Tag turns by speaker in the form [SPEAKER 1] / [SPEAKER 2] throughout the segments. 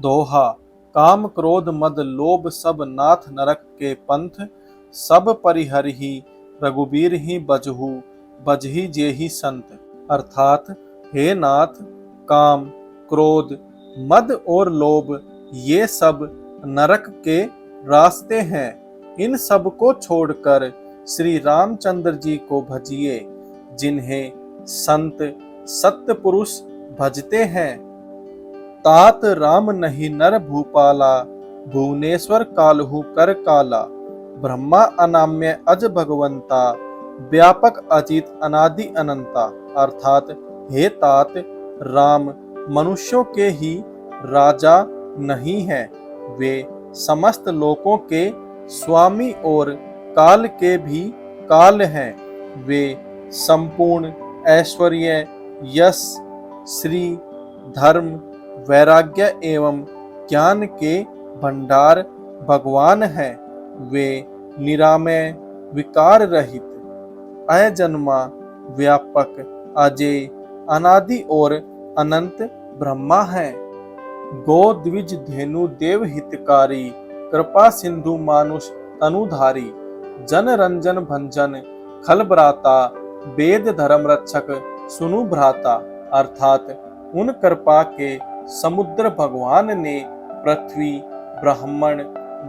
[SPEAKER 1] दोहा। काम क्रोध मद लोभ सब नाथ नरक के पंथ, सब परिहरहि रघुबीर ही बजहु, बजहि जेहि संत। अर्थात हे नाथ, काम, क्रोध, मद और लोभ ये सब नरक के रास्ते हैं। इन सब को छोड़कर श्री रामचंद्र जी को भजिए, जिन्हें संत सत्य पुरुष भजते हैं। तात राम नहीं नर भूपाला, भुवनेश्वर कालहु कर काला। ब्रह्मा अनाम्य अज भगवंता, व्यापक अचित अनादि अनंता। अर्थात हे तात, राम मनुष्यों के ही राजा नहीं हैं, वे समस्त लोकों के स्वामी और काल के भी काल हैं। वे संपूर्ण ऐश्वर्य, यश, श्री, धर्म, वैराग्य एवं ज्ञान के भंडार भगवान हैं। वे निरामय, विकार रहित, अजन्मा, व्यापक, अजय, अनादि और अनंत ब्रह्मा हैं। गो द्विज धेनु देव हितकारी, कृपा सिंधु मानुष तनुधारी। जन रंजन भंजन खल भ्राता, वेद धर्म रक्षक सुनु भ्राता। अर्थात उन कृपा के समुद्र भगवान ने पृथ्वी, ब्राह्मण,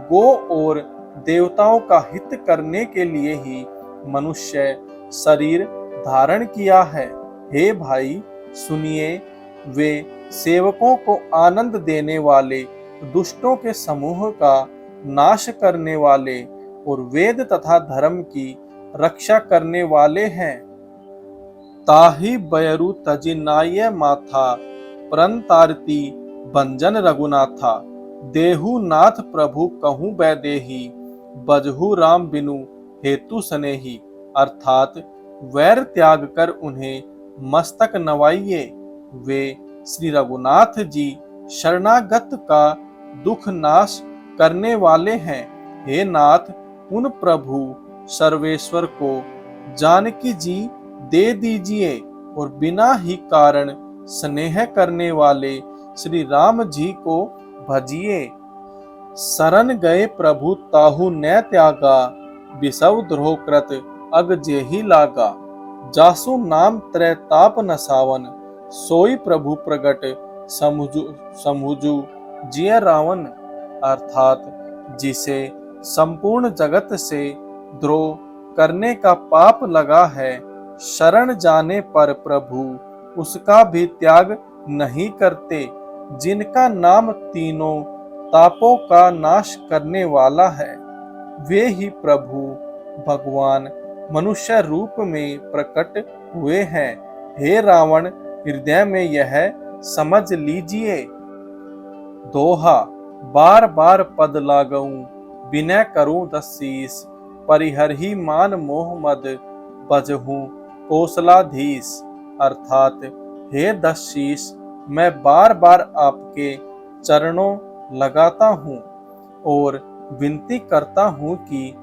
[SPEAKER 1] गो और देवताओं का हित करने के लिए ही मनुष्य शरीर धारण किया है। हे भाई सुनिए, वे सेवकों को आनंद देने वाले, दुष्टों के समूह का नाश करने वाले और वेद तथा धर्म की रक्षा करने वाले हैं। ताहि बयरु तजि नाय माथा, परंतारती भंजन रघुनाथा। देहु नाथ प्रभु कहूँ बैदेही, बजहु राम बिनु हेतु सनेही। अर्थात वैर त्याग कर उन्हें मस्तक नवाइए, वे श्री रघुनाथ जी शरणागत का दुख नाश करने वाले हैं। हे नाथ, उन प्रभु सर्वेश्वर को जानकी जी दे दीजिए और बिना ही कारण स्नेह करने वाले श्री राम जी को भजिए। शरण गए प्रभु ताहु न त्यागा, विषव द्रोह कृत अग जेहि लागा। जासु नाम त्रय ताप नसावन, सोई प्रभु प्रगट समुझु जिय रावण। अर्थात जिसे संपूर्ण जगत से द्रोह करने का पाप लगा है, शरण जाने पर प्रभु उसका भी त्याग नहीं करते। जिनका नाम तीनों तापों का नाश करने वाला है, वे ही प्रभु भगवान मनुष्य रूप में प्रकट हुए हैं। हे रावण, हृदय में यह समझ लीजिए। दोहा। बार बार पद लागऊं, विनय करूं दसीस। परिहरहि मान मोह मद, बजहूं कौशलाधीश। अर्थात हे दशीष, मैं बार बार आपके चरणों लगाता हूँ और विनती करता हूँ कि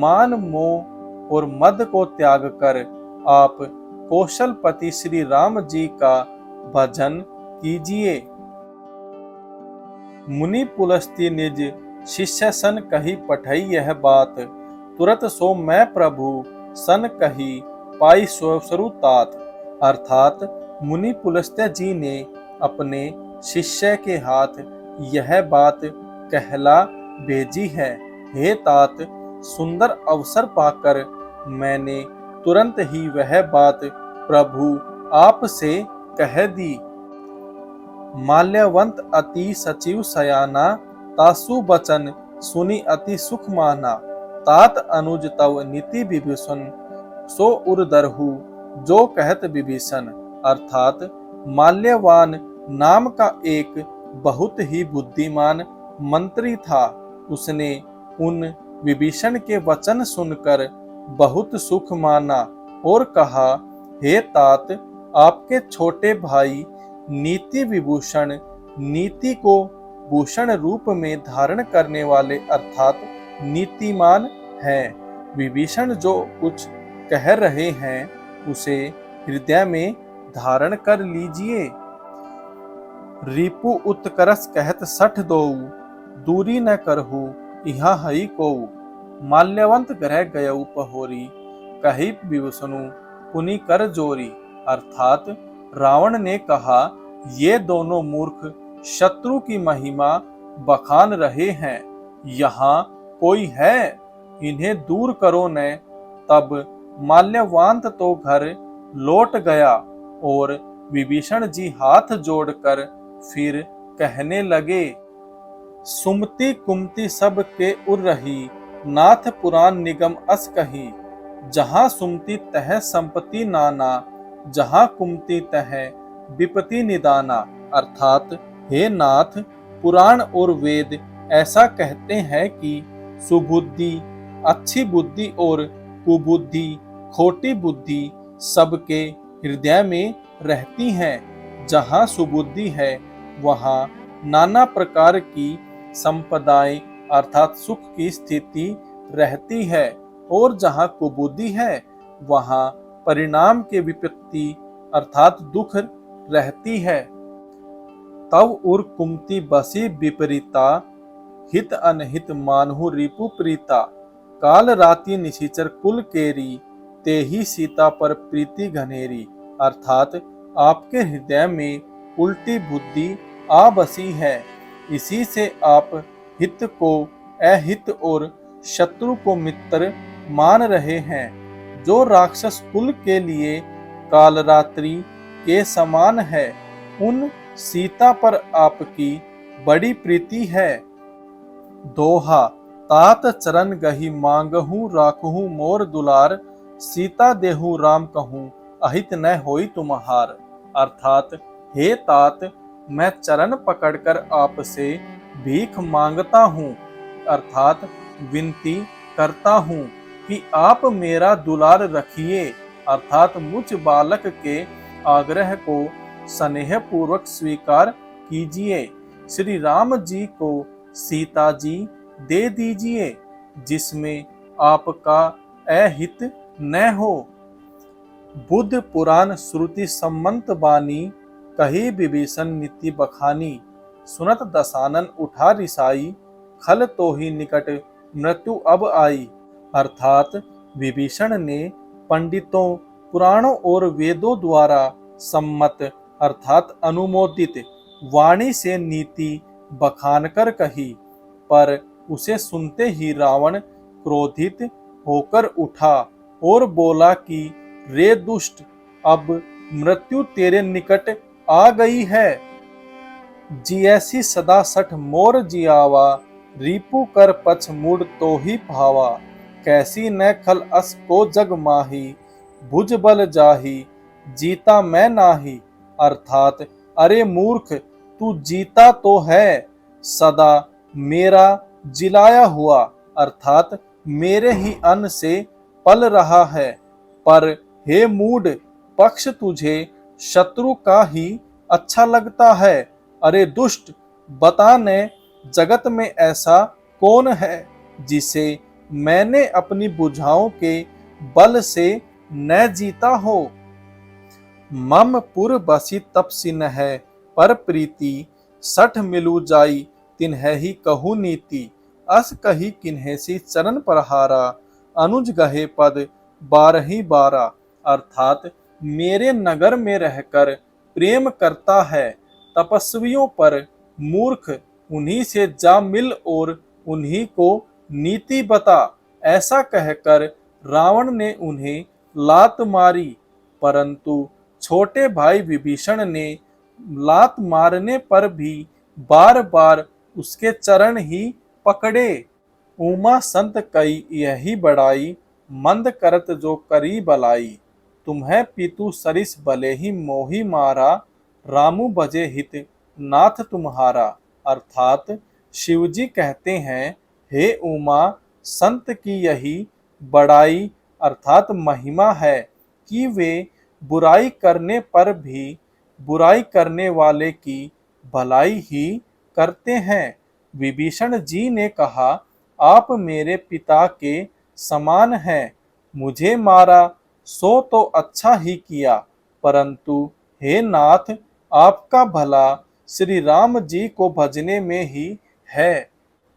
[SPEAKER 1] मान मोह और मद को त्याग कर आप कौशलपति श्री राम जी का भजन कीजिए। मुनि पुलस्त्य निज शिष्य सन कही पठई यह बात, तुरत सो मैं प्रभु सन कही पाई स्वसरु तात। अर्थात मुनि पुलस्त्य जी ने अपने शिष्य के हाथ यह बात कहला भेजी है। हे तात, सुंदर अवसर पाकर मैंने तुरंत ही वह बात प्रभु आप से कह दी। माल्यवंत अति सचिव सयाना, तासु बचन सुनी अति सुख माना। तात अनुज तव नीति विभीषण, सो उरदरहु जो कहत विभीषण। अर्थात माल्यवान नाम का एक बहुत ही बुद्धिमान मंत्री था। उसने उन विभीषण के वचन सुनकर बहुत सुख माना और कहा, हे तात, आपके छोटे भाई नीति विभूषण, नीति को भूषण रूप में धारण करने वाले अर्थात नीतिमान हैं। विभीषण जो कुछ कह रहे हैं, उसे हृदय में धारण कर लीजिए। रिपु उत्करस कहत सठ दोऊ, दूरी न करहु इहा हई कोऊ। माल्यवंत ग्रह गयऊ पहोरी, कही विवसनु पुनि कर जोरी। अर्थात रावण ने कहा, ये दोनों मूर्ख शत्रु की महिमा बखान रहे हैं, यहाँ कोई है, इन्हें दूर करो न। तब माल्यवांत तो घर लौट गया और विभीषण जी हाथ जोड़कर फिर कहने लगे, सुमति कुमति सब के उर रही, नाथ पुराण निगम अस कही। जहाँ सुमति तह संपत्ति नाना, जहाँ कुमति तह विपत्ति निदाना। अर्थात हे नाथ, पुराण और वेद ऐसा कहते हैं कि सुबुद्धि, अच्छी बुद्धि और कुबुद्धि, खोटी बुद्धि सबके हृदय में रहती हैं। जहाँ सुबुद्धि है वहाँ नाना प्रकार की संपदाएं अर्थात सुख की स्थिति रहती है, और जहाँ कुबुद्धि है वहाँ परिणाम के विपत्ति अर्थात दुख रहती है। तव उर कुमति बसी विपरीता, हित अनहित मानहु रिपु प्रीता। काल राति निशिचर कुल केरी, ते ही सीता पर प्रीति घनेरी। अर्थात आपके हृदय में उल्टी बुद्धि आ बसी है, इसी से आप हित को अहित और शत्रु को मित्र मान रहे हैं। जो राक्षस कुल के लिए कालरात्रि के समान है, उन सीता पर आपकी बड़ी प्रीति है। दोहा, तात चरण गही मांगहूँ राखहूँ मोर दुलार, सीता देहु राम कहूँ अहित न होई तुम्हार। अर्थात हे तात, मैं चरण पकड़कर आपसे भीख मांगता हूँ अर्थात विनती करता हूँ कि आप मेरा दुलार रखिए अर्थात मुझ बालक के आग्रह को स्नेह पूर्वक स्वीकार कीजिए। श्री राम जी को सीता जी दे दीजिए, जिसमें आपका अहित न हो। बुद्ध पुराण श्रुति सम्मत बानी, कही विभीषण नीति बखानी। सुनत दसानन उठा रिसाई, खल तो ही निकट मृत्यु अब आई। अर्थात विभीषण ने पंडितों, पुराणों और वेदों द्वारा सम्मत अर्थात अनुमोदित वाणी से नीति बखानकर कही, पर उसे सुनते ही रावण क्रोधित होकर उठा और बोला कि रे दुष्ट, अब मृत्यु तेरे निकट आ गई है। जियैसी सदा सठ मोर जियावा, रिपु कर पछ मुड़ तो ही भावा। कैसी न खल अस को जग माही, भुज बल जाही, जीता मैं नाही। अर्थात अरे मूर्ख, तू जीता तो है, सदा मेरा जिलाया हुआ अर्थात मेरे ही अन्न से पल रहा है, पर हे मूढ़, पक्ष तुझे शत्रु का ही अच्छा लगता है। अरे दुष्ट, बता ने जगत में ऐसा कौन है जिसे मैंने अपनी भुजाओं के बल से न जीता हो। मम पुर बसी तपसिन है, पर प्रीति सठ मिलू जाई, तिन्ह ही कहू नीति। अस कही किन्हेसी चरण प्रहारा, अनुज गहे पद बारही बारा। अर्थात मेरे नगर में रहकर प्रेम करता है, तपस्वियों पर मूर्ख, उन्हीं से जा मिल और उन्हीं को नीति बता। ऐसा कहकर रावण ने उन्हें लात मारी, परंतु छोटे भाई विभीषण ने लात मारने पर भी बार बार उसके चरण ही पकड़े। उमा संत कई यही बड़ाई, मंद करत जो करी बलाई। तुम्हें पीतु सरिस भले ही मोही मारा, रामू भजे हित नाथ तुम्हारा। अर्थात शिवजी कहते हैं, हे उमा, संत की यही बड़ाई अर्थात महिमा है कि वे बुराई करने पर भी बुराई करने वाले की भलाई ही करते हैं। विभीषण जी ने कहा, आप मेरे पिता के समान हैं, मुझे मारा सो तो अच्छा ही किया, परंतु हे नाथ, आपका भला श्री राम जी को भजने में ही है।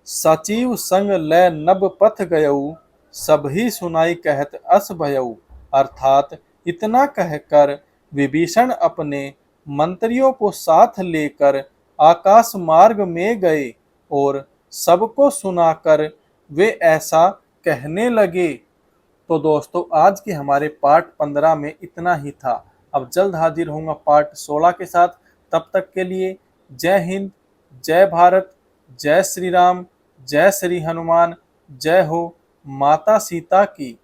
[SPEAKER 1] सचिव संग लय नब पथ गयऊ, सबही सुनाई कहत अस भयऊ। अर्थात इतना कहकर विभीषण अपने मंत्रियों को साथ लेकर आकाश मार्ग में गए और सबको सुनाकर वे ऐसा कहने लगे। तो दोस्तों आज के हमारे पार्ट 15 में इतना ही था। अब जल्द हाजिर होऊंगा पार्ट 16 के साथ। तब तक के लिए जय हिंद, जय भारत, जय श्री राम, जय श्री हनुमान, जय हो माता सीता की।